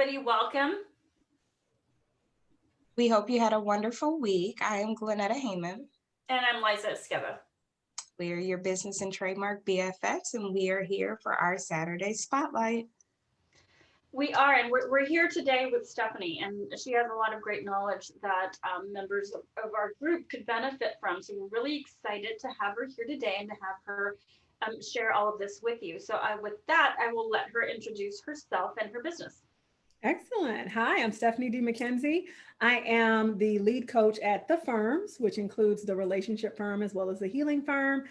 everybody. Welcome. We hope you had a wonderful week. I am Glenetta Heyman. And I'm Liza Esqueda. We are your business and trademark BFFs, and we are here for our Saturday Spotlight. We are, and we're here today with Stephanie, and she has a lot of great knowledge that members of our group could benefit from. So we're really excited to have her here today and to have her share all of this with you. So with that, I will let her introduce herself and her business. Excellent. Hi, I'm Stephanie D. McKenzie. I am the lead coach at The Firms, which includes the relationship firm as well as the healing firm.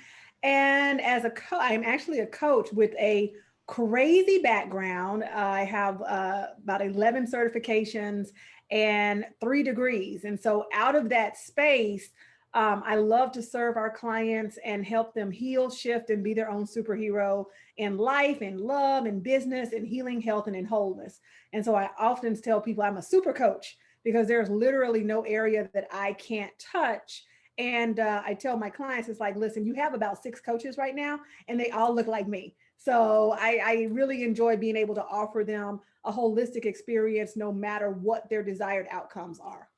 And as I'm actually a coach with a crazy background. I have about 11 certifications and 3 degrees. And so out of that space, I love to serve our clients and help them heal, shift, and be their own superhero in life, in love, in business, in healing, health, and in wholeness. And so I often tell people I'm a super coach because there's literally no area that I can't touch. And I tell my clients, it's like, listen, you have about 6 coaches right now, and they all look like me. So I really enjoy being able to offer them a holistic experience, no matter what their desired outcomes are.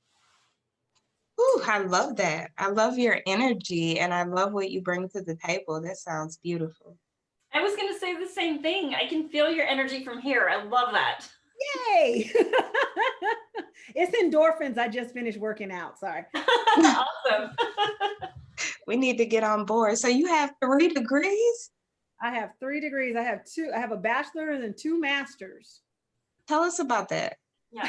Ooh, I love that. I love your energy, and I love what you bring to the table. That sounds beautiful. I was going to say the same thing. I can feel your energy from here. I love that. Yay! It's endorphins. I just finished working out. Sorry. Awesome. We need to get on board. So you have 3 degrees? I have 3 degrees. I have a bachelor's and 2 masters. Tell us about that. Yeah.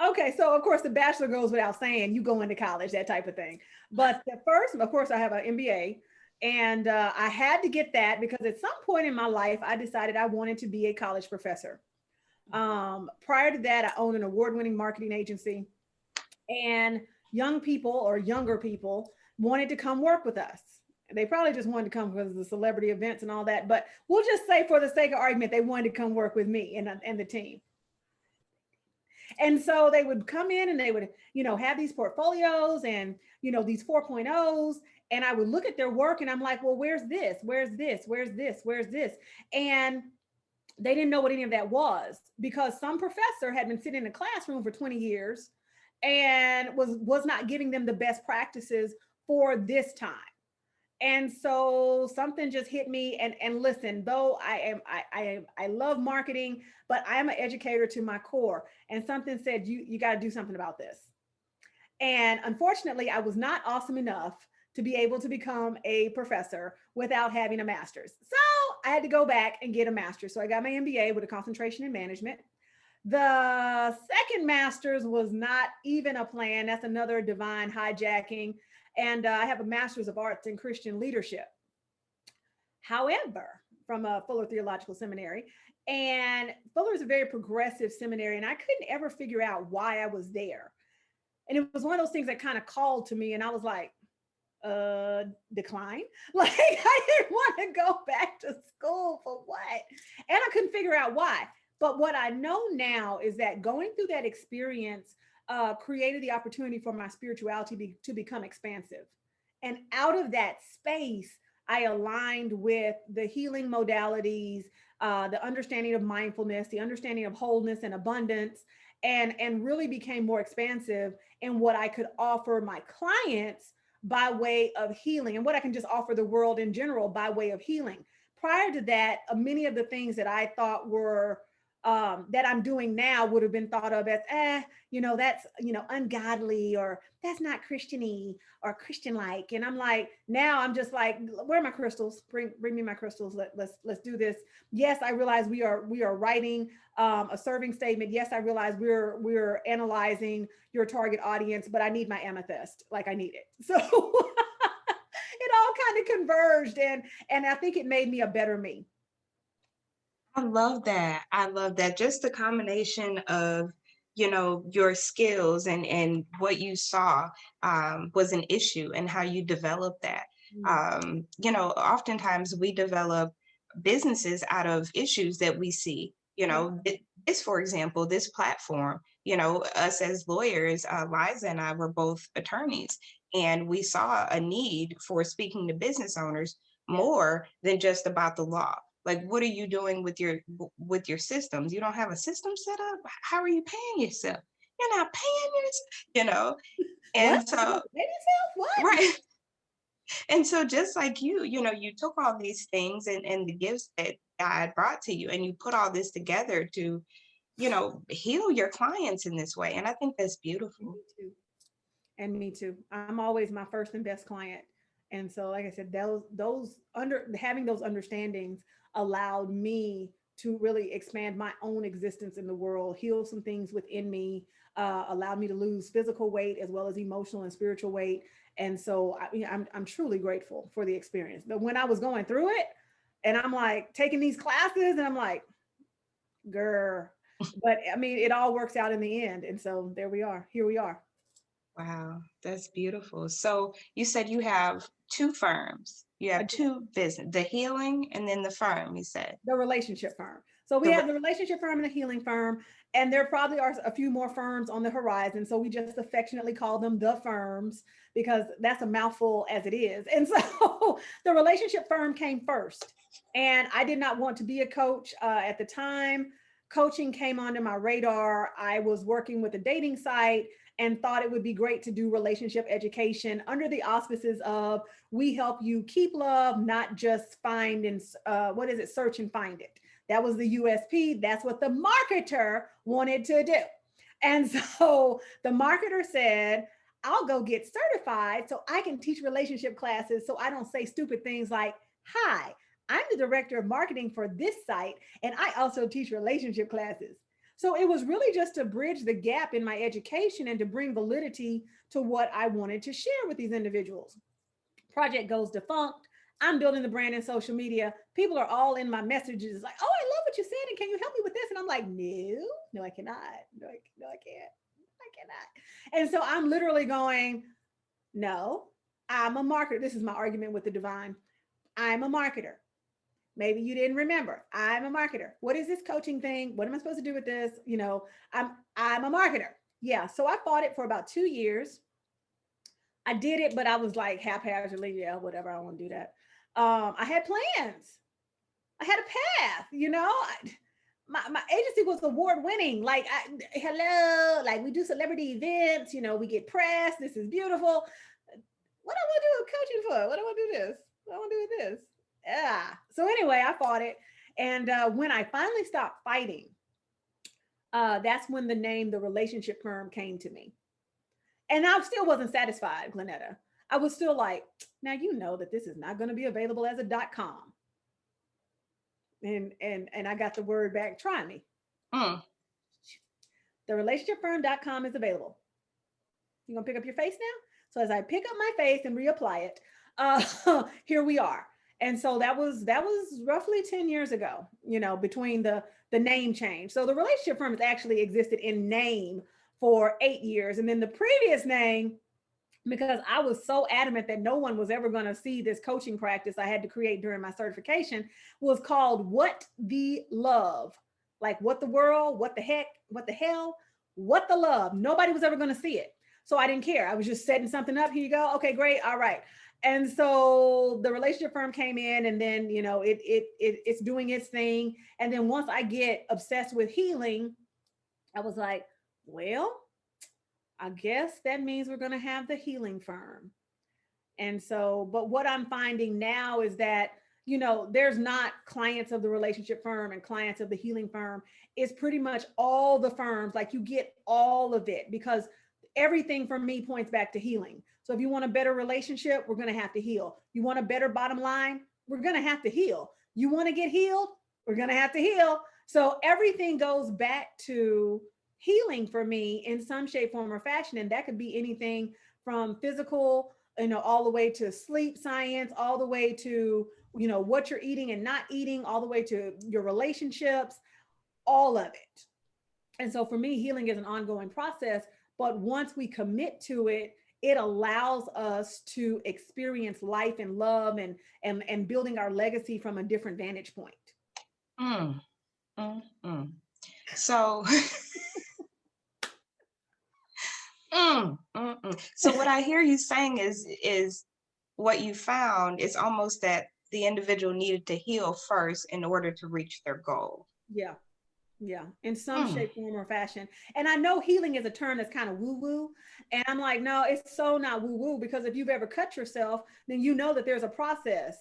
Okay, so of course the bachelor goes without saying, you go into college, that type of thing. But the first, of course, I have an MBA, and I had to get that because at some point in my life, I decided I wanted to be a college professor. Prior to that, I owned an award-winning marketing agency, and young people or younger people wanted to come work with us. They probably just wanted to come because of the celebrity events and all that, but we'll just say for the sake of argument, they wanted to come work with me and the team. And so they would come in and they would, have these portfolios and, these 4.0s. And I would look at their work and I'm like, well, where's this? Where's this? Where's this? Where's this? And they didn't know what any of that was because some professor had been sitting in a classroom for 20 years and was not giving them the best practices for this time. And so something just hit me. And listen, though I love marketing, but I am an educator to my core. And something said, you got to do something about this. And unfortunately, I was not awesome enough to be able to become a professor without having a master's. So I had to go back and get a master's. So I got my MBA with a concentration in management. The second master's was not even a plan. That's another divine hijacking. And I have a master's of arts in Christian leadership. However, from a Fuller Theological Seminary, and Fuller is a very progressive seminary, and I couldn't ever figure out why I was there. And it was one of those things that kind of called to me, and I was like, decline. Like I didn't want to go back to school for what? And I couldn't figure out why. But what I know now is that going through that experience created the opportunity for my spirituality to become expansive. And out of that space, I aligned with the healing modalities, the understanding of mindfulness, the understanding of wholeness and abundance, and really became more expansive in what I could offer my clients by way of healing and what I can just offer the world in general by way of healing. Prior to that, many of the things that I thought were that I'm doing now would have been thought of as, that's, ungodly, or that's not Christian-y or Christian-like. And I'm like, now I'm just like, where are my crystals? Bring me my crystals. Let's do this. Yes, I realize we are writing a serving statement. Yes, I realize we're analyzing your target audience, but I need my amethyst. Like I need it. So it all kind of converged, and I think it made me a better me. I love that. I love that. Just the combination of, your skills and what you saw was an issue and how you developed that. Oftentimes we develop businesses out of issues that we see. This, for example, this platform, us as lawyers, Liza and I were both attorneys, and we saw a need for speaking to business owners more than just about the law. Like, what are you doing with your systems? You don't have a system set up. How are you paying yourself? You're not paying yourself. What? And so, Baby self? What? right. And so just like you took all these things and the gifts that God brought to you, and you put all this together to, heal your clients in this way. And I think that's Me beautiful. too. And me too. I'm always my first and best client. And so, like I said, those under having those understandings allowed me to really expand my own existence in the world, heal some things within me, allowed me to lose physical weight as well as emotional and spiritual weight. And so, I'm truly grateful for the experience. But when I was going through it, and I'm like taking these classes, and I'm like, girl. But I mean, it all works out in the end. And so there we are. Here we are. Wow, that's beautiful. So you said you have two firms. You have two business, the healing and then the firm, you said. The relationship firm. So we The have the relationship firm and the healing firm, and there probably are a few more firms on the horizon. So we just affectionately call them the firms because that's a mouthful as it is. And so the relationship firm came first, and I did not want to be a coach at the time. Coaching came onto my radar. I was working with a dating site and thought it would be great to do relationship education under the auspices of we help you keep love, not just find and search and find it. That was the USP. That's what the marketer wanted to do. And so the marketer said, I'll go get certified so I can teach relationship classes so I don't say stupid things like, hi, I'm the director of marketing for this site, and I also teach relationship classes. So it was really just to bridge the gap in my education and to bring validity to what I wanted to share with these individuals. Project goes defunct. I'm building the brand in social media. People are all in my messages like, oh, I love what you said. And can you help me with this? And I'm like, no, I cannot. No, I can't. I cannot. And so I'm literally going, no, I'm a marketer. This is my argument with the divine. I'm a marketer. Maybe you didn't remember. I'm a marketer. What is this coaching thing? What am I supposed to do with this? I'm a marketer. Yeah. So I fought it for about 2 years. I did it, but I was like haphazardly, yeah, whatever. I don't want to do that. I had plans. I had a path. My agency was award winning. Like, hello, like we do celebrity events. We get press. This is beautiful. What I want to do coaching for? What I want to do this? What I want to do with this? Yeah. So anyway, I fought it, and when I finally stopped fighting, that's when the name, the relationship firm, came to me. And I still wasn't satisfied, Glenetta. I was still like, now you know that this is not going to be available as a .com. And I got the word back, try me. The relationshipfirm.com is available. You gonna pick up your face now? So as I pick up my face and reapply it, here we are. And so that was roughly 10 years ago, between the name change. So the relationship firm has actually existed in name for 8 years. And then the previous name, because I was so adamant that no one was ever going to see this coaching practice I had to create during my certification, was called What the Love. Like what the world, what the heck, what the hell, what the love. Nobody was ever going to see it. So I didn't care. I was just setting something up. Here you go. Okay, great. All right. And so the relationship firm came in, and then, it's doing its thing. And then once I get obsessed with healing, I was like, well, I guess that means we're going to have the healing firm. And so, but what I'm finding now is that, there's not clients of the relationship firm and clients of the healing firm. It's pretty much all the firms. Like you get all of it, because everything from me points back to healing. So if you want a better relationship, we're going to have to heal. You want a better bottom line, we're going to have to heal. You want to get healed, we're going to have to heal. So everything goes back to healing for me in some shape, form, or fashion. And that could be anything from physical, all the way to sleep science, all the way to, what you're eating and not eating, all the way to your relationships, all of it. And so for me, healing is an ongoing process. But once we commit to it, it allows us to experience life and love and building our legacy from a different vantage point. So, so what I hear you saying is what you found is almost that the individual needed to heal first in order to reach their goal. Yeah. Yeah, in some shape, form, or fashion. And I know healing is a term that's kind of woo-woo. And I'm like, no, it's so not woo-woo, because if you've ever cut yourself, then you know that there's a process.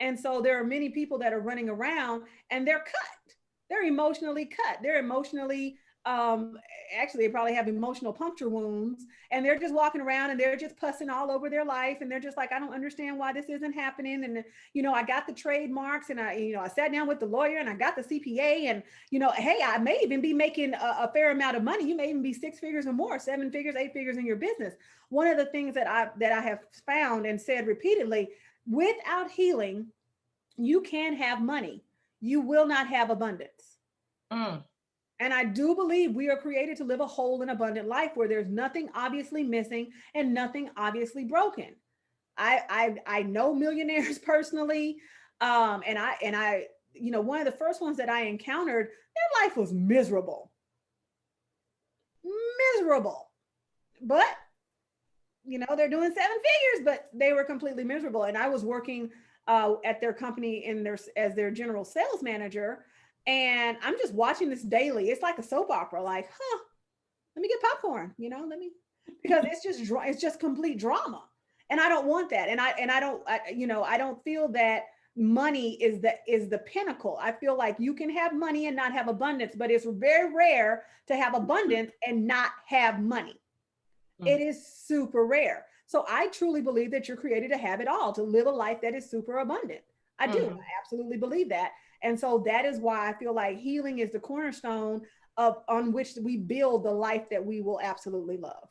And so there are many people that are running around and they're cut. They're emotionally cut. They're emotionally, actually, they probably have emotional puncture wounds, and they're just walking around and they're just pussing all over their life. And they're just like, I don't understand why this isn't happening. And, I got the trademarks, and I sat down with the lawyer, and I got the CPA, and, hey, I may even be making a fair amount of money. You may even be 6 figures or more, 7 figures, 8 figures in your business. One of the things that I have found and said repeatedly, without healing, you can have money. You will not have abundance. And I do believe we are created to live a whole and abundant life where there's nothing obviously missing and nothing obviously broken. I know millionaires personally. And I, one of the first ones that I encountered, their life was miserable, but they're doing 7 figures, but they were completely miserable. And I was working at their company as their general sales manager. And I'm just watching this daily. It's like a soap opera, like, let me get popcorn, because it's just complete drama. And I don't want that. And I don't feel that money is the pinnacle. I feel like you can have money and not have abundance, but it's very rare to have abundance and not have money. It is super rare. So I truly believe that you're created to have it all, to live a life that is super abundant. I do. I absolutely believe that. And so that is why I feel like healing is the cornerstone on which we build the life that we will absolutely love.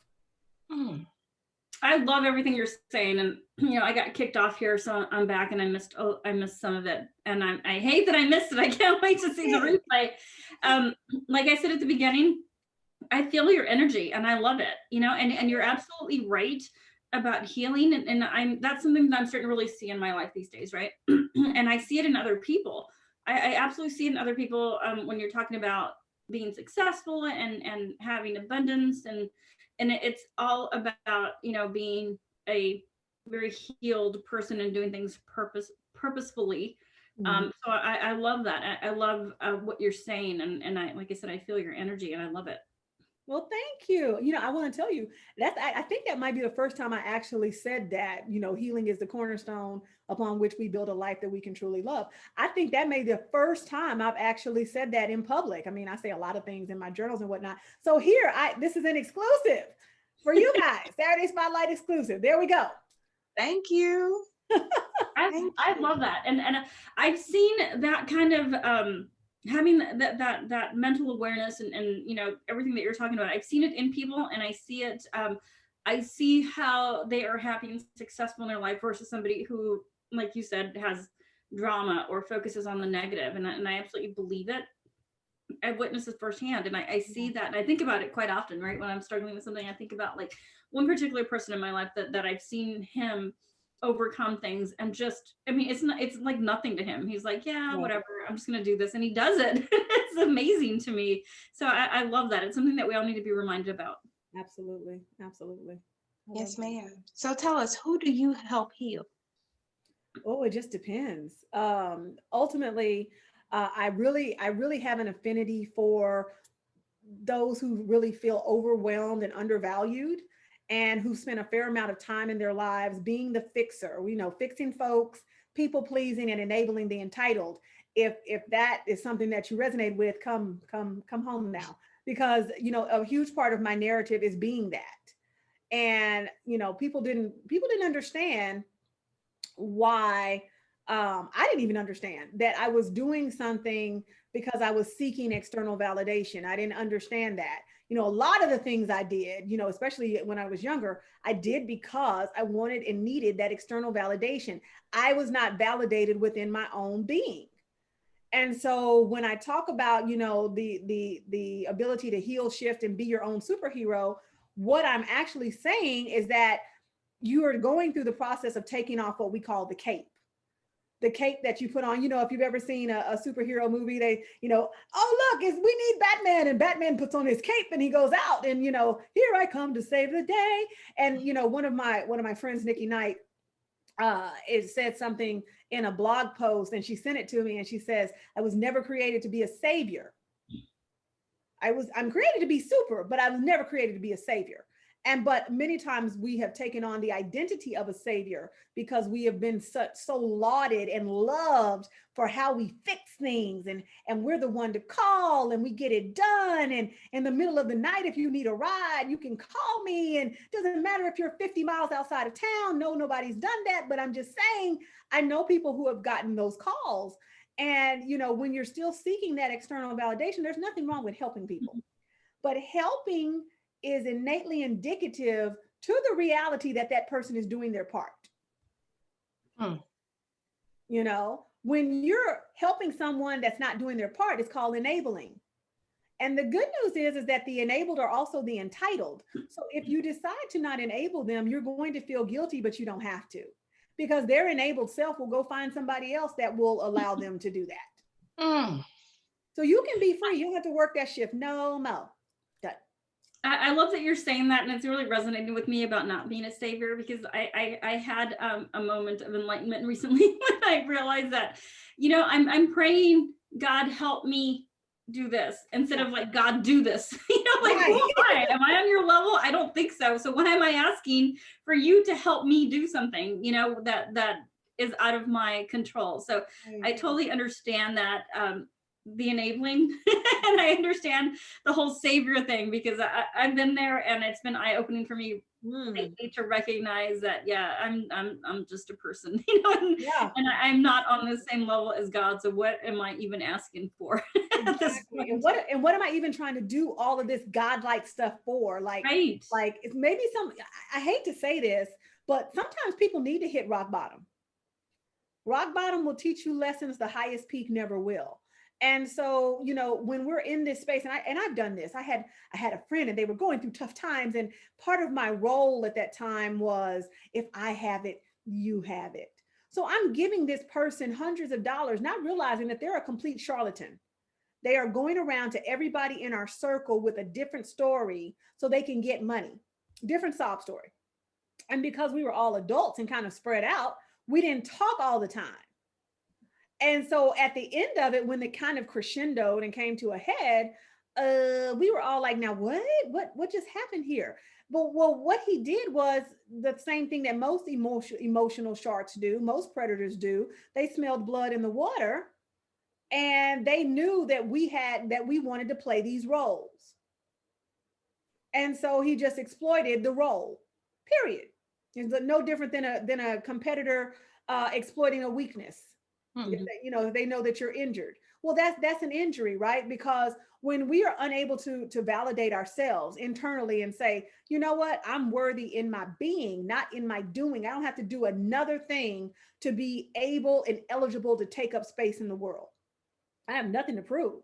I love everything you're saying. And, I got kicked off here, so I'm back, and I missed some of it. And I hate that I missed it. I can't wait to see the replay. Like I said at the beginning, I feel your energy and I love it, and you're absolutely right about healing. And that's something that I'm starting to really see in my life these days. Right. And I see it in other people. I absolutely see it in other people when you're talking about being successful and having abundance, and it's all about, being a very healed person and doing things purposefully. So I love that. I love what you're saying. And like I said, I feel your energy and I love it. Well, thank you. I want to tell you I think that might be the first time I actually said that, healing is the cornerstone upon which we build a life that we can truly love. I think that may be the first time I've actually said that in public. I mean, I say a lot of things in my journals and whatnot. So here, this is an exclusive for you guys. Saturday Spotlight exclusive. There we go. Thank you. I love that. And I've seen that kind of, having that mental awareness and everything that you're talking about. I've seen it in people, and I see it. I see how they are happy and successful in their life versus somebody who, like you said, has drama or focuses on the negative. And I absolutely believe it. I've witnessed it firsthand, and I see that, and I think about it quite often. Right, when I'm struggling with something, I think about like one particular person in my life that I've seen him overcome things, and just, I mean, it's like nothing to him. He's like, yeah, whatever, I'm just gonna do this, and he does it. It's amazing to me. So I love that. It's something that we all need to be reminded about. Absolutely. Yes, ma'am. So tell us, who do you help heal? Oh, it just depends. Ultimately, I really have an affinity for those who really feel overwhelmed and undervalued, and who spend a fair amount of time in their lives being the fixer, fixing folks, people pleasing, and enabling the entitled. If that is something that you resonate with, come home now, because a huge part of my narrative is being that. And people didn't understand why. I didn't even understand that I was doing something because I was seeking external validation. I didn't understand that. A lot of the things I did, especially when I was younger, I did because I wanted and needed that external validation. I was not validated within my own being. And so when I talk about, the ability to heal, shift, and be your own superhero, what I'm actually saying is that you are going through the process of taking off what we call the cape. The cape that you put on, if you've ever seen a superhero movie, they, oh, look, we need Batman, and Batman puts on his cape and he goes out and, here I come to save the day. And, one of my friends, Nikki Knight, it said something in a blog post, and she sent it to me, and she says, I was never created to be a savior. I'm created to be super, but I was never created to be a savior. But many times we have taken on the identity of a savior because we have been so lauded and loved for how we fix things, and we're the one to call, and we get it done. And in the middle of the night, if you need a ride, you can call me, and it doesn't matter if you're 50 miles outside of town. No, nobody's done that, but I'm just saying, I know people who have gotten those calls. And when you're still seeking that external validation, there's nothing wrong with helping people, but helping is innately indicative to the reality that that person is doing their part. When you're helping someone that's not doing their part, it's called enabling. And the good news is that the enabled are also the entitled. So if you decide to not enable them, you're going to feel guilty, but you don't have to, because their enabled self will go find somebody else that will allow them to do that. So you can be free. You don't have to work that shift. No more. I love that you're saying that, and it's really resonating with me about not being a savior, because I had a moment of enlightenment recently when I realized that, I'm praying, God help me do this, instead of like, God do this. Right. Who am I? Am I on your level? I don't think so. So why am I asking for you to help me do something, that is out of my control? So I totally understand that. The enabling and I understand the whole savior thing, because I've been there, and it's been eye-opening for me to recognize that, I'm just a person, and I'm not on the same level as God. So what am I even asking for? Exactly. And what am I even trying to do all of this godlike stuff for? Like it's maybe I hate to say this, but sometimes people need to hit rock bottom. Rock bottom will teach you lessons the highest peak never will. And so, when we're in this space, and I've done this, I had a friend, and they were going through tough times. And part of my role at that time was, if I have it, you have it. So I'm giving this person hundreds of dollars, not realizing that they're a complete charlatan. They are going around to everybody in our circle with a different story so they can get money, different sob story. And because we were all adults and kind of spread out, we didn't talk all the time. And so at the end of it, when it kind of crescendoed and came to a head, we were all like, now what just happened here? But what he did was the same thing that most emotional sharks do, most predators do. They smelled blood in the water, and they knew that we wanted to play these roles. And so he just exploited the role, period. It's no different than a competitor exploiting a weakness. They know that you're injured. Well, that's an injury, right? Because when we are unable to validate ourselves internally and say, you know what, I'm worthy in my being, not in my doing. I don't have to do another thing to be able and eligible to take up space in the world. I have nothing to prove.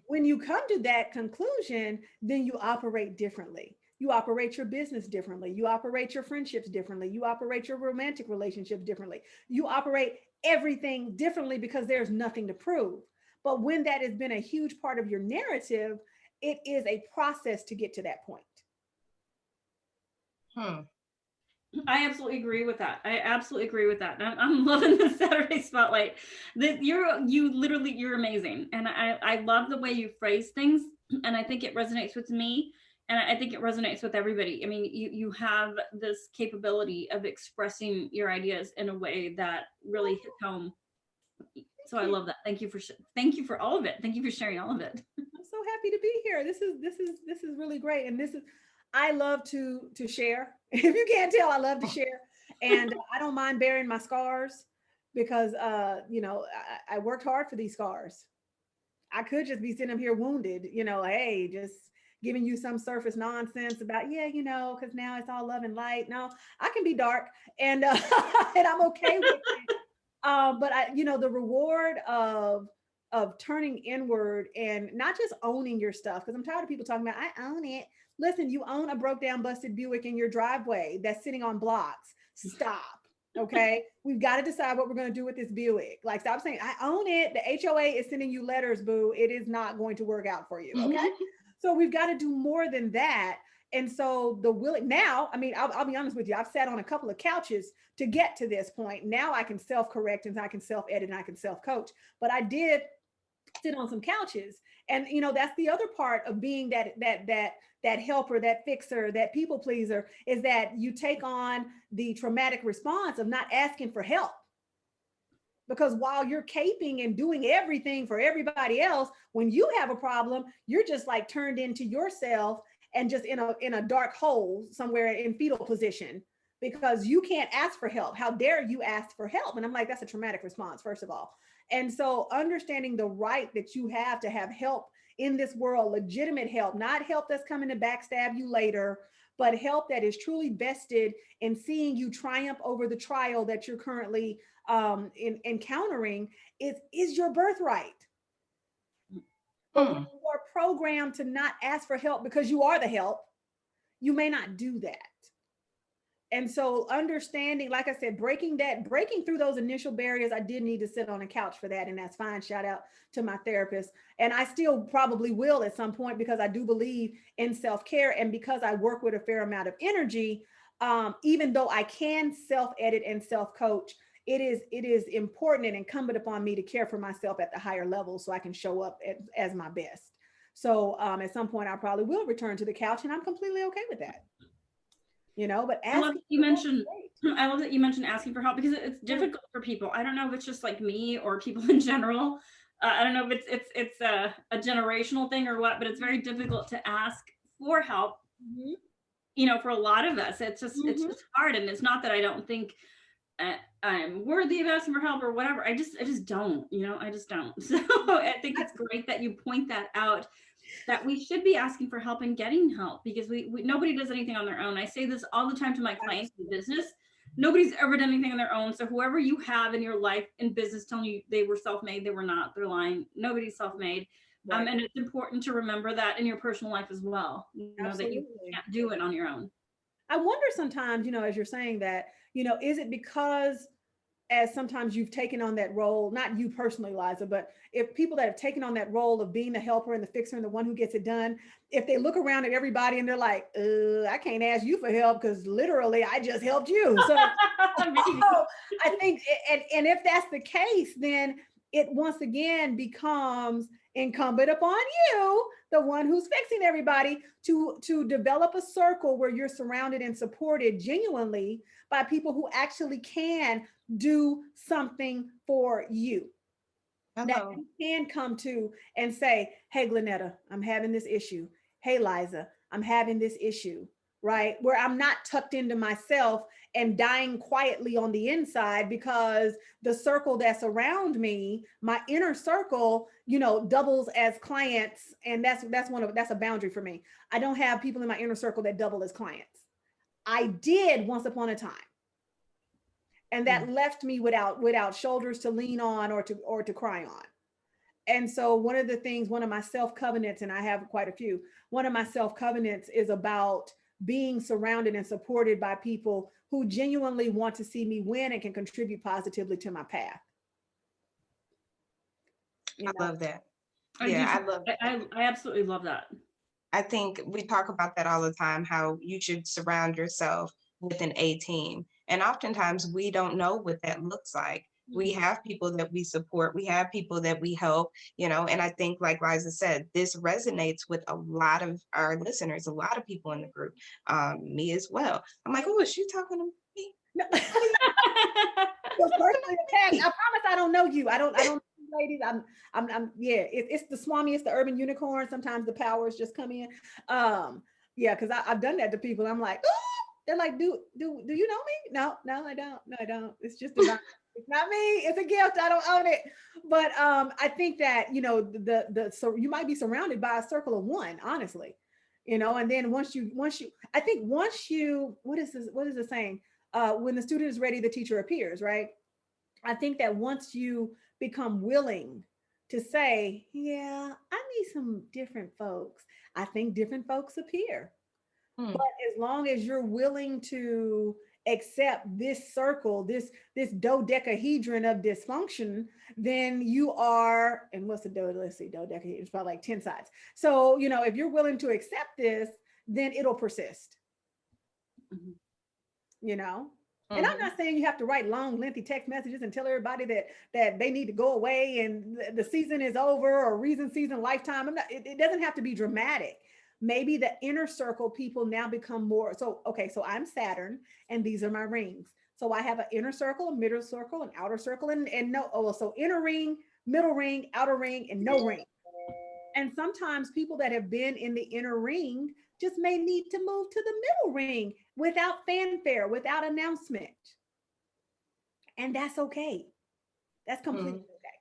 When you come to that conclusion, then you operate differently. You operate your business differently. You operate your friendships differently. You operate your romantic relationships differently. You operate everything differently because there's nothing to prove. But when that has been a huge part of your narrative, it is a process to get to that point. I absolutely agree with that. I'm loving the Saturday Spotlight. You're amazing. And I love the way you phrase things. And I think it resonates with me. And I think it resonates with everybody. I mean, you have this capability of expressing your ideas in a way that really hits home. So I love that. Thank you for all of it. Thank you for sharing all of it. I'm so happy to be here. This is really great. And I love to share. If you can't tell, I love to share. And I don't mind bearing my scars, because I worked hard for these scars. I could just be sitting up here wounded, hey, just giving you some surface nonsense about, because now it's all love and light. No, I can be dark, and and I'm okay with it. But the reward of turning inward and not just owning your stuff, because I'm tired of people talking about, I own it. Listen, you own a broke down, busted Buick in your driveway that's sitting on blocks. Stop. Okay. We've got to decide what we're going to do with this Buick. Like, stop saying, I own it. The HOA is sending you letters, boo. It is not going to work out for you. Okay. So we've got to do more than that. And so the willing now, I mean, I'll be honest with you, I've sat on a couple of couches to get to this point. Now I can self-correct and I can self-edit and I can self-coach. But I did sit on some couches. And that's the other part of being that helper, that fixer, that people pleaser, is that you take on the traumatic response of not asking for help. Because while you're caping and doing everything for everybody else, when you have a problem, you're just like turned into yourself and just in a dark hole somewhere in fetal position, because you can't ask for help. How dare you ask for help? And I'm like, that's a traumatic response, first of all. And so understanding the right that you have to have help in this world, legitimate help, not help that's coming to backstab you later, but help that is truly vested in seeing you triumph over the trial that you're currently encountering is your birthright. But when you are programmed to not ask for help because you are the help, you may not do that. And so understanding, like I said, breaking through those initial barriers, I did need to sit on a couch for that. And that's fine. Shout out to my therapist. And I still probably will at some point, because I do believe in self-care. And because I work with a fair amount of energy, even though I can self-edit and self-coach, it is important and incumbent upon me to care for myself at the higher level so I can show up as my best. So at some point I probably will return to the couch, and I'm completely okay with that. But I love that you mentioned asking for help, because it's difficult for people. I don't know if it's just like me or people in general. I don't know if it's a generational thing or what, but it's very difficult to ask for help. Mm-hmm. For a lot of us, it's just hard. And it's not that I don't think I'm worthy of asking for help or whatever. I just don't. I just don't. So I think it's great that you point that out, that we should be asking for help and getting help, because we nobody does anything on their own. I say this all the time to my clients in business. Nobody's ever done anything on their own. So whoever you have in your life in business telling you they were self-made, they were not. They're lying. Nobody's self-made. Right. And it's important to remember that in your personal life as well. That you can't do it on your own. I wonder sometimes, as you're saying that, is it because as sometimes you've taken on that role, not you personally, Liza, but if people that have taken on that role of being the helper and the fixer and the one who gets it done, if they look around at everybody and they're like, I can't ask you for help because literally I just helped you. So I think, and if that's the case, then it once again becomes incumbent upon you, the one who's fixing everybody, to develop a circle where you're surrounded and supported genuinely by people who actually can do something for you. Hello. That you can come to and say, hey, Glenetta, I'm having this issue. Hey, Liza, I'm having this issue, right? Where I'm not tucked into myself and dying quietly on the inside because the circle that's around me, my inner circle, doubles as clients. And that's a boundary for me. I don't have people in my inner circle that double as clients. I did once upon a time. And that left me without shoulders to lean on or to cry on. And so one of my self-covenants, and I have quite a few, one of my self-covenants is about being surrounded and supported by people who genuinely want to see me win and can contribute positively to my path. I love that. I absolutely love that. I think we talk about that all the time, how you should surround yourself with an A team. And oftentimes we don't know what that looks like. We have people that we support. We have people that we help, and I think, like Liza said, this resonates with a lot of our listeners, a lot of people in the group, me as well. I'm like, oh, is she talking to me? No. Personally attacked. I promise I don't know you. I don't ladies. It's the Swami, it's the urban unicorn. Sometimes the powers just come in. Because I've done that to people. I'm like, oh, they're like, do you know me? No, I don't. No, I don't. It's just divine. It's not me. It's a gift. I don't own it. But I think that so you might be surrounded by a circle of one, honestly, and then once you what is the saying? When the student is ready, the teacher appears, right? I think that once you become willing to say, yeah, I need some different folks, I think different folks appear. But as long as you're willing to accept this circle, this dodecahedron of dysfunction, then you are, and what's the dodecahedron? It's probably like 10 sides. So, if you're willing to accept this, then it'll persist. Mhm. You know? And I'm not saying you have to write long, lengthy text messages and tell everybody that they need to go away and the season is over or reason, season, lifetime. It doesn't have to be dramatic. Maybe the inner circle people now become more. So, okay, so I'm Saturn and these are my rings. So I have an inner circle, a middle circle, an outer circle, and no, so inner ring, middle ring, outer ring, and no ring. And sometimes people that have been in the inner ring just may need to move to the middle ring without fanfare, without announcement. And that's okay. That's completely okay.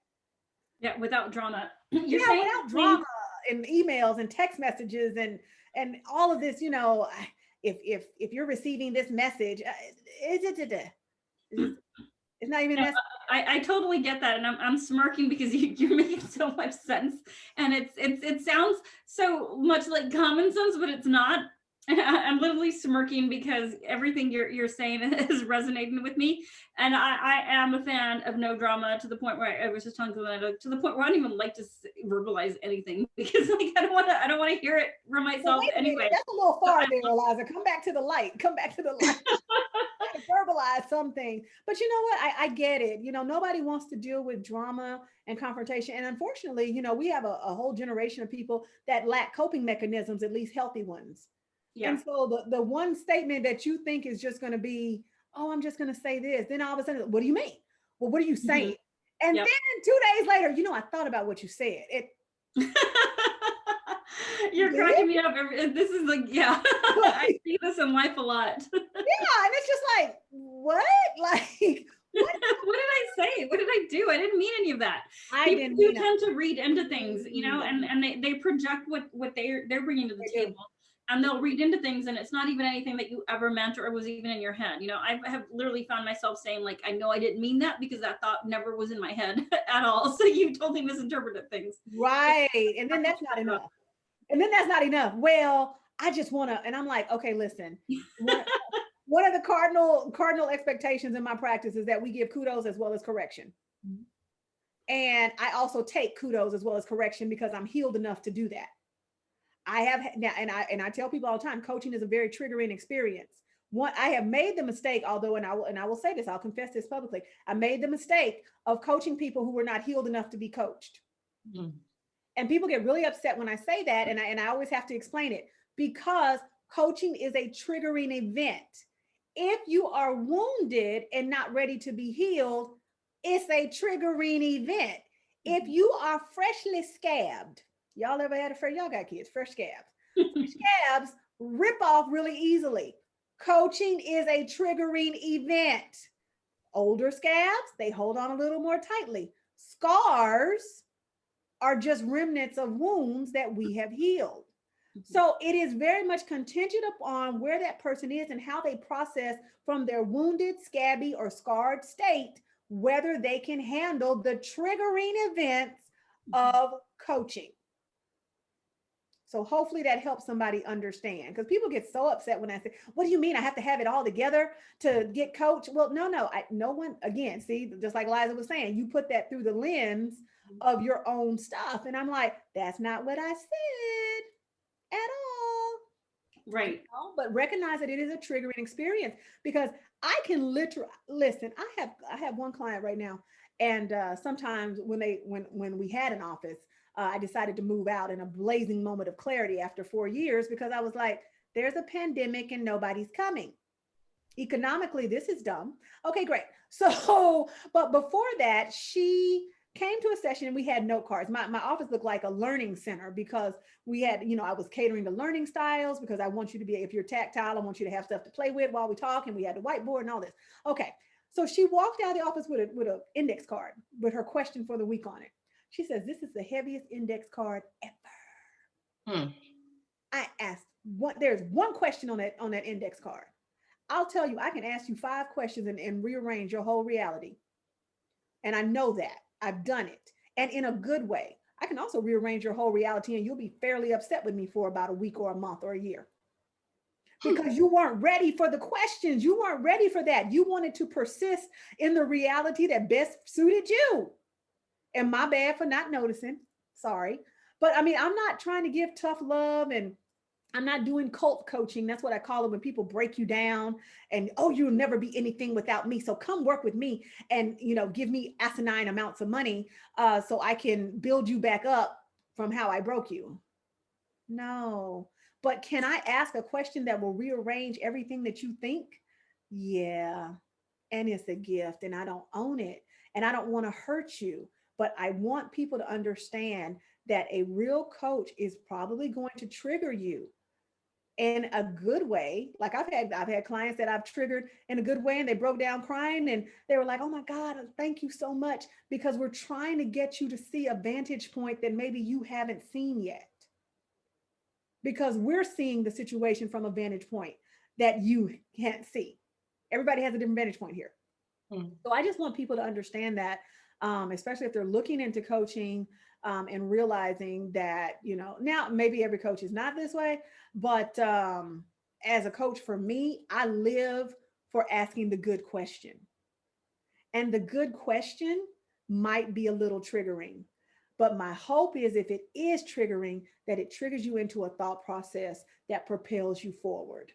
Yeah, without drama. You're Yeah, saying without drama and emails and text messages and all of this, you know, if you're receiving this message, it's not even no, necessary. I totally get that, and I'm smirking because you're making so much sense, and it sounds so much like common sense, but it's not. I'm literally smirking because everything you're saying is resonating with me, and I am a fan of no drama to the point where I was just telling Glenn, to the point where I don't even like to verbalize anything because like I don't want to hear it from myself anyway. That's a little far there, Eliza. Come back to the light. Come back to the light. Verbalize something. But you know what? I get it. You know, nobody wants to deal with drama and confrontation. And unfortunately, you know, we have a whole generation of people that lack coping mechanisms, at least healthy ones. Yeah. And so the one statement that you think is just going to be, oh, I'm just going to say this. Then all of a sudden, what do you mean? Well, what are you saying? And then 2 days later, you know, I thought about what you said. You're cracking me up. This is like, yeah, I see this in life a lot. Yeah, and it's just like, what? Like, what did I say? What did I do? I didn't mean any of that. People do tend to read into things, you know, and they project what they're bringing to the table. And they'll read into things, and it's not even anything that you ever meant or was even in your head. You know, I have literally found myself saying, like, I know I didn't mean that because that thought never was in my head at all. So you totally misinterpreted things. Right. And then that's not enough. Well, I just want to, and I'm like, okay, listen. One of the cardinal expectations in my practice is that we give kudos as well as correction. Mm-hmm. And I also take kudos as well as correction because I'm healed enough to do that. I have now, and I tell people all the time, coaching is a very triggering experience. I have made the mistake, although, and I will say this, I'll confess this publicly. I made the mistake of coaching people who were not healed enough to be coached. Mm-hmm. And people get really upset when I say that, and I always have to explain it because coaching is a triggering event. If you are wounded and not ready to be healed, it's a triggering event. Mm-hmm. If you are freshly scabbed, y'all ever had y'all got kids, fresh scabs. Fresh scabs rip off really easily. Coaching is a triggering event. Older scabs, they hold on a little more tightly. Scars are just remnants of wounds that we have healed. Mm-hmm. So it is very much contingent upon where that person is and how they process from their wounded, scabby, or scarred state, whether they can handle the triggering events of coaching. So hopefully that helps somebody understand, because people get so upset when I say, what do you mean I have to have it all together to get coached? Well, no one, again, see, just like Liza was saying, you put that through the lens of your own stuff. And I'm like, that's not what I said at all. Right. You know? But recognize that it is a triggering experience, because I can literally, listen, I have one client right now. And sometimes when we had an office, I decided to move out in a blazing moment of clarity after 4 years, because I was like, there's a pandemic and nobody's coming. Economically, this is dumb. Okay, great. So, but before that, she came to a session and we had note cards. My office looked like a learning center because we had, I was catering to learning styles, because I want you to be, if you're tactile, I want you to have stuff to play with while we talk. And we had a whiteboard and all this. Okay. So she walked out of the office with an index card with her question for the week on it. She says, this is the heaviest index card ever. I asked, there's one question on that index card. I'll tell you, I can ask you 5 questions and rearrange your whole reality. And I know that. I've done it. And in a good way. I can also rearrange your whole reality and you'll be fairly upset with me for about a week or a month or a year. Because you weren't ready for the questions. You weren't ready for that. You wanted to persist in the reality that best suited you. And my bad for not noticing. Sorry. But I mean, I'm not trying to give tough love and I'm not doing cult coaching. That's what I call it, when people break you down and, oh, you'll never be anything without me. So come work with me and, give me asinine amounts of money so I can build you back up from how I broke you. No. But can I ask a question that will rearrange everything that you think? Yeah. And it's a gift, and I don't own it. And I don't want to hurt you. But I want people to understand that a real coach is probably going to trigger you in a good way. Like I've had clients that I've triggered in a good way, and they broke down crying, and they were like, oh my God, thank you so much. Because we're trying to get you to see a vantage point that maybe you haven't seen yet. Because we're seeing the situation from a vantage point that you can't see. Everybody has a different vantage point here. So I just want people to understand that, especially if they're looking into coaching and realizing that, now maybe every coach is not this way, but as a coach, for me, I live for asking the good question. And the good question might be a little triggering. But my hope is, if it is triggering, that it triggers you into a thought process that propels you forward.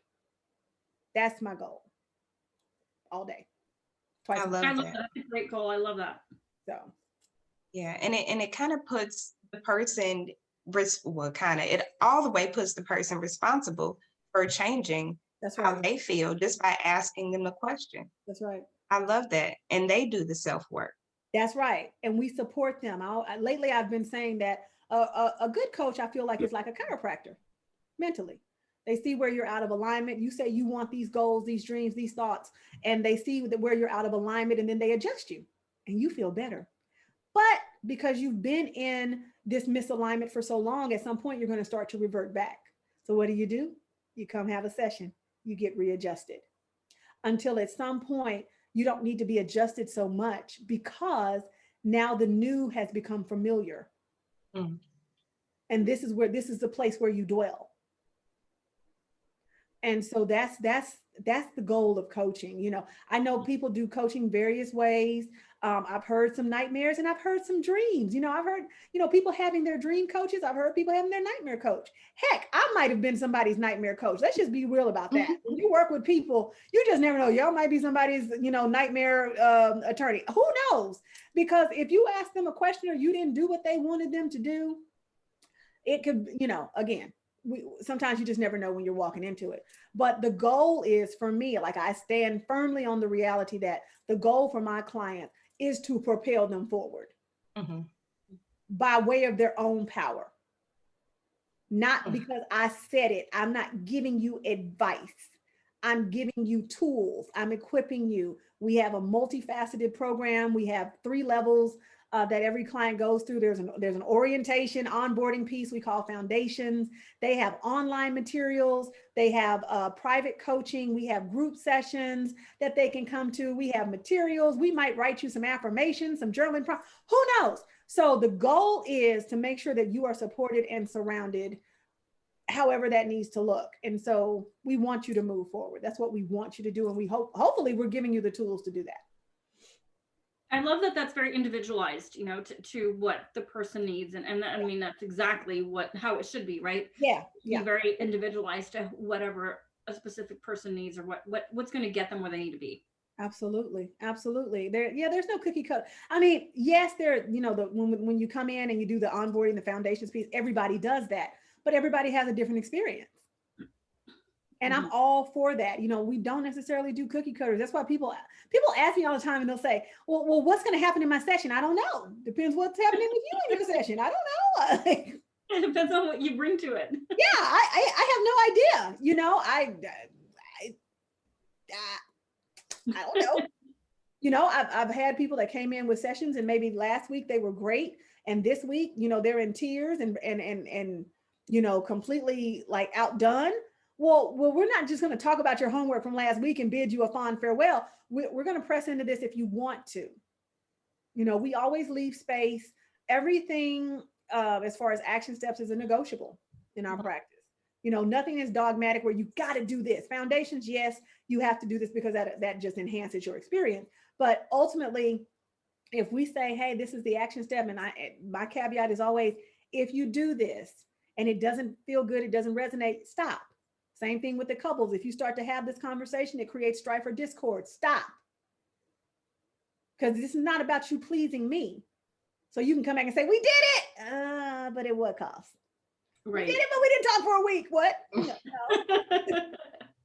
That's my goal all day. Twice I a love I love that. that. That's a great goal. I love that. So, Yeah, and it kind of puts the person it all the way puts the person responsible for changing that's how right. they feel just by asking them the question. That's right. I love that. And they do the self-work. That's right. And we support them. Lately, I've been saying that a good coach, I feel like, is like a chiropractor mentally. They see where you're out of alignment. You say you want these goals, these dreams, these thoughts, and they see where you're out of alignment, and then they adjust you and you feel better. But because you've been in this misalignment for so long, at some point, you're going to start to revert back. So what do? You come have a session, you get readjusted until at some point you don't need to be adjusted so much, because now the new has become familiar. Mm. And this is the place where you dwell. And so that's the goal of coaching. I know people do coaching various ways. I've heard some nightmares and I've heard some dreams. I've heard, people having their dream coaches. I've heard people having their nightmare coach. Heck, I might have been somebody's nightmare coach. Let's just be real about that. When you work with people, you just never know. Y'all might be somebody's, nightmare attorney. Who knows? Because if you ask them a question or you didn't do what they wanted them to do, it could, again, sometimes you just never know when you're walking into it. But the goal is, for me, like, I stand firmly on the reality that the goal for my clients is to propel them forward by way of their own power. Not because I said it. I'm not giving you advice. I'm giving you tools. I'm equipping you. We have a multifaceted program. We have 3 levels that every client goes through. There's an orientation, onboarding piece we call foundations. They have online materials. They have private coaching. We have group sessions that they can come to. We have materials. We might write you some affirmations, some journaling. Who knows? So the goal is to make sure that you are supported and surrounded however that needs to look. And so we want you to move forward. That's what we want you to do. And we hopefully we're giving you the tools to do that. I love that that's very individualized, to what the person needs. And I mean, that's exactly how it should be, right? Yeah. Be very individualized to whatever a specific person needs, or what's going to get them where they need to be. Absolutely. There's no cookie cutter. I mean, yes, when you come in and you do the onboarding, the foundations piece, everybody does that, but everybody has a different experience. And I'm all for that. We don't necessarily do cookie cutters. That's why people ask me all the time, and they'll say, well, what's going to happen in my session? I don't know. Depends what's happening with you in your session. I don't know. It depends on what you bring to it. Yeah, I have no idea. I don't know. I've had people that came in with sessions, and maybe last week they were great, and this week, they're in tears and completely like outdone. Well, we're not just going to talk about your homework from last week and bid you a fond farewell. We're going to press into this if you want to. We always leave space. Everything as far as action steps is a negotiable in our practice. Nothing is dogmatic where you got to do this. Foundations, yes, you have to do this because that just enhances your experience. But ultimately, if we say, hey, this is the action step, and my caveat is always, if you do this and it doesn't feel good, it doesn't resonate, stop. Same thing with the couples. If you start to have this conversation, it creates strife or discord, stop. Because this is not about you pleasing me. So you can come back and say, we did it, but at what cost? Right. We did it, but we didn't talk for a week. What? No.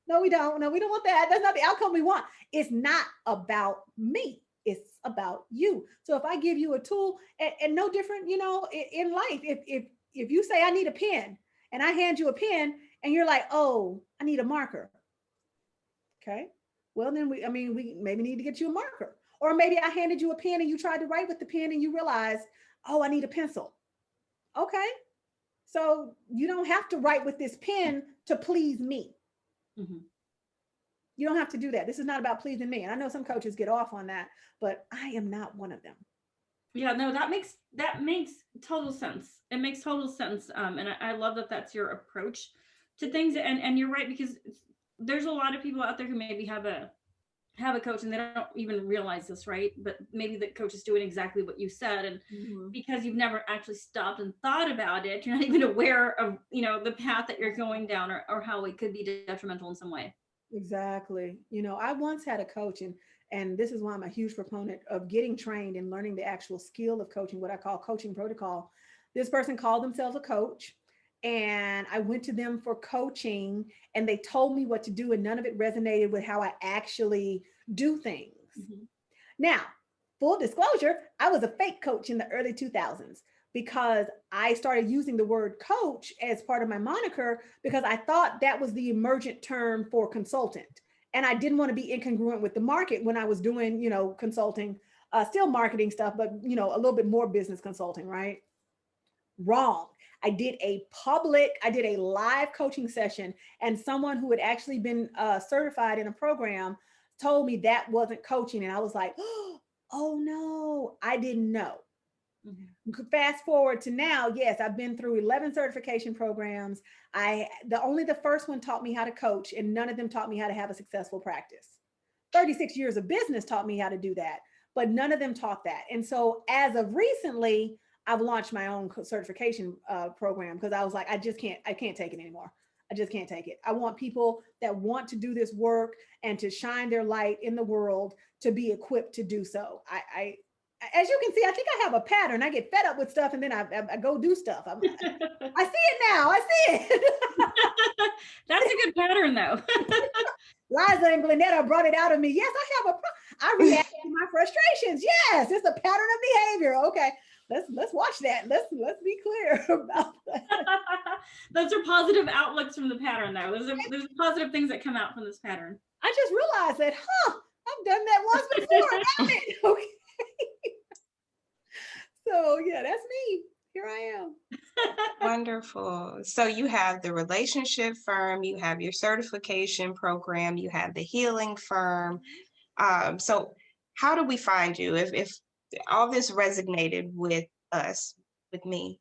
No, we don't. No, we don't want that. That's not the outcome we want. It's not about me. It's about you. So if I give you a tool, and no different, you know, in life, if you say I need a pen and I hand you a pen and you're like, oh, I need a marker. Okay. Well, then we maybe need to get you a marker. Or maybe I handed you a pen and you tried to write with the pen and you realized, oh, I need a pencil. Okay. So you don't have to write with this pen to please me. Mm-hmm. You don't have to do that. This is not about pleasing me. And I know some coaches get off on that, but I am not one of them. Yeah, no, that makes total sense. It makes total sense. And I love that that's your approach to things. And you're right, because there's a lot of people out there who maybe have a coach and they don't even realize this, right? But maybe the coach is doing exactly what you said. And because you've never actually stopped and thought about it, you're not even aware of, you know, the path that you're going down or how it could be detrimental in some way. Exactly. You know, I once had a coach, and this is why I'm a huge proponent of getting trained and learning the actual skill of coaching, what I call coaching protocol. This person called themselves a coach, and I went to them for coaching and they told me what to do, and none of it resonated with how I actually do things. Mm-hmm. Now, full disclosure, I was a fake coach in the early 2000s because I started using the word coach as part of my moniker because I thought that was the emergent term for consultant. And I didn't want to be incongruent with the market when I was doing, you know, consulting, still marketing stuff, but, you know, a little bit more business consulting, right? Wrong. I did a live coaching session, and someone who had actually been certified in a program told me that wasn't coaching. And I was like, oh no, I didn't know. Mm-hmm. Fast forward to now, yes, I've been through 11 certification programs. The first one taught me how to coach, and none of them taught me how to have a successful practice. 36 years of business taught me how to do that, but none of them taught that. And so as of recently, I've launched my own certification program because I was like, I can't take it anymore. I just can't take it. I want people that want to do this work and to shine their light in the world to be equipped to do so. As you can see, I think I have a pattern. I get fed up with stuff and then I go do stuff. I see it now. I see it. That's a good pattern though. Liza and Glenetta brought it out of me. Yes, I react to my frustrations. Yes, it's a pattern of behavior. Okay. Let's watch that. Let's be clear about that. Those are positive outlooks from the pattern though. There's positive things that come out from this pattern. I just realized that, I've done that once before. Okay. So yeah, that's me. Here I am. Wonderful. So you have the relationship firm, you have your certification program, you have the healing firm. So how do we find you? If all this resonated with us, with me,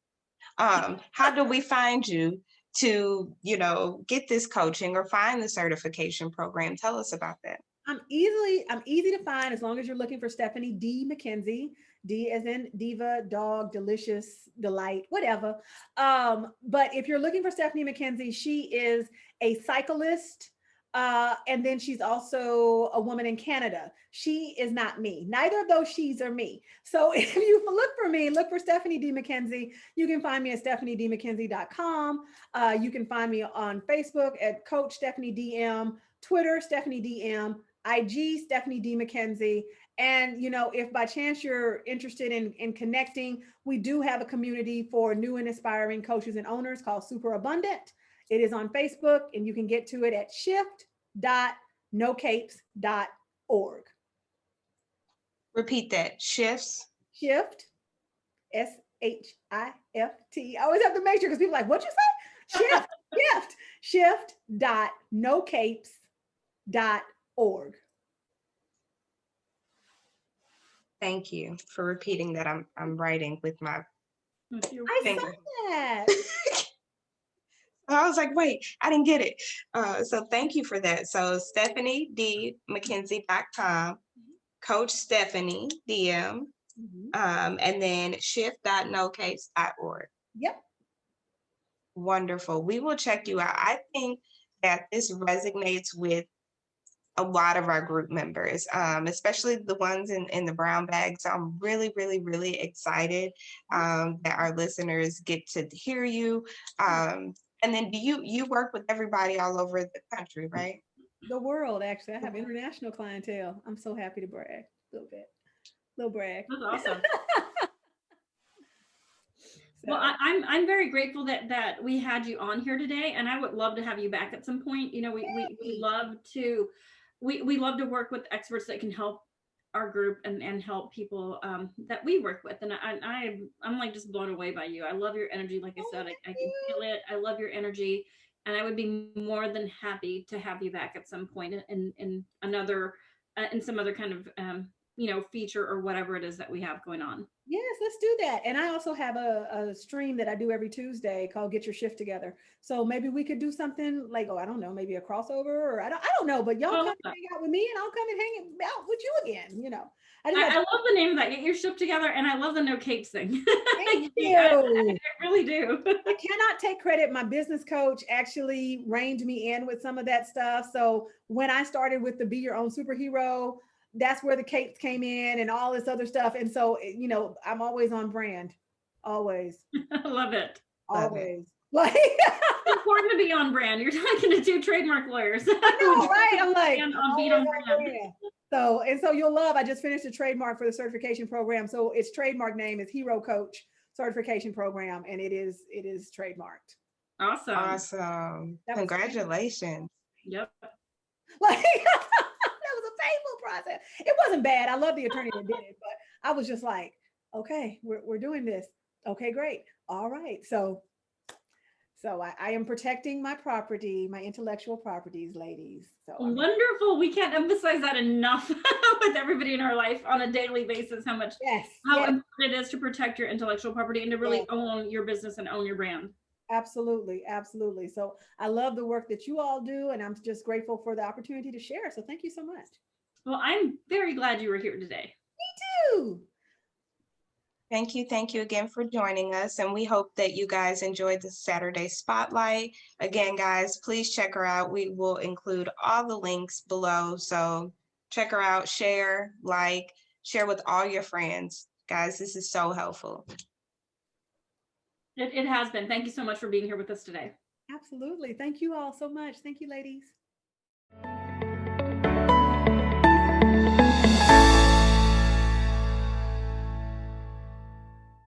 how do we find you to, you know, get this coaching or find the certification program? Tell us about that. I'm easy to find as long as you're looking for Stephanie D. McKenzie. D as in diva, dog, delicious, delight, whatever. But if you're looking for Stephanie McKenzie, she is a cyclist. And then she's also a woman in Canada. She is not me. Neither of those she's are me. So if you look for me, look for Stephanie D. McKenzie. You can find me at stephaniedmckenzie.com. You can find me on Facebook at Coach Stephanie DM, Twitter, Stephanie DM, IG, Stephanie D. McKenzie. And, you know, if by chance you're interested in connecting, we do have a community for new and aspiring coaches and owners called Super Abundant. It is on Facebook, and you can get to it at shift.nocapes.org. Repeat that. Shifts. Shift. SHIFT. I always have to make sure because people are like, what'd you say? Shift. Shift.nocapes.org. Thank you for repeating that. I'm writing with my finger. Saw that. I was like, wait, I didn't get it. So thank you for that. So StephanieDMcKenzie.com, Coach Stephanie DM, and then shift.nocapes.org. Yep. Wonderful. We will check you out. I think that this resonates with a lot of our group members, especially the ones in the brown bag. So I'm really, really, really excited that our listeners get to hear you. And then do you work with everybody all over the country, right? The world, actually. I have international clientele. I'm so happy to brag a little bit. Little brag. That's awesome. So, Well, I'm very grateful that we had you on here today, and I would love to have you back at some point. You know, we love to we love to work with experts that can help our group and help people that we work with. And I'm like just blown away by you. I love your energy. Like I said, I can feel it. I love your energy, and I would be more than happy to have you back at some point in another in some other kind of feature or whatever it is that we have going on. yes, let's do that. And I also have a stream that I do every Tuesday called Get Your Shift Together. So maybe we could do something like, oh, I don't know, maybe a crossover, or I don't know, but y'all come and hang out with me and I'll come and hang out with you again, you know. I love the name of that, Get Your Shift Together, and I love the no capes thing. Thank you. I really do. I cannot take credit. My business coach actually reined me in with some of that stuff. So when I started with the Be Your Own Superhero, that's where the capes came in and all this other stuff. And so, I'm always on brand. Always. I love it. Always. Like it's important to be on brand. You're talking to two trademark lawyers. I know, right? I'm like, beat on brand. So you'll love, I just finished a trademark for the certification program. So its trademark name is Hero Coach Certification Program, and it is trademarked. Awesome. Awesome. Congratulations. Yep. Like that was a painful process. It wasn't bad. I love the attorney that did it, but I was just like, okay, we're doing this. Okay, great. All right. So I am protecting my property, my intellectual properties, ladies. So wonderful. We can't emphasize that enough with everybody in our life on a daily basis, how important it is to protect your intellectual property and to really own your business and own your brand. Absolutely. Absolutely. So I love the work that you all do, and I'm just grateful for the opportunity to share. So thank you so much. Well, I'm very glad you were here today. Me too. Thank you again for joining us. And we hope that you guys enjoyed the Saturday Spotlight. Again, guys, please check her out. We will include all the links below. So check her out, share with all your friends. Guys, this is so helpful. It has been. Thank you so much for being here with us today. Absolutely. Thank you all so much. Thank you, ladies.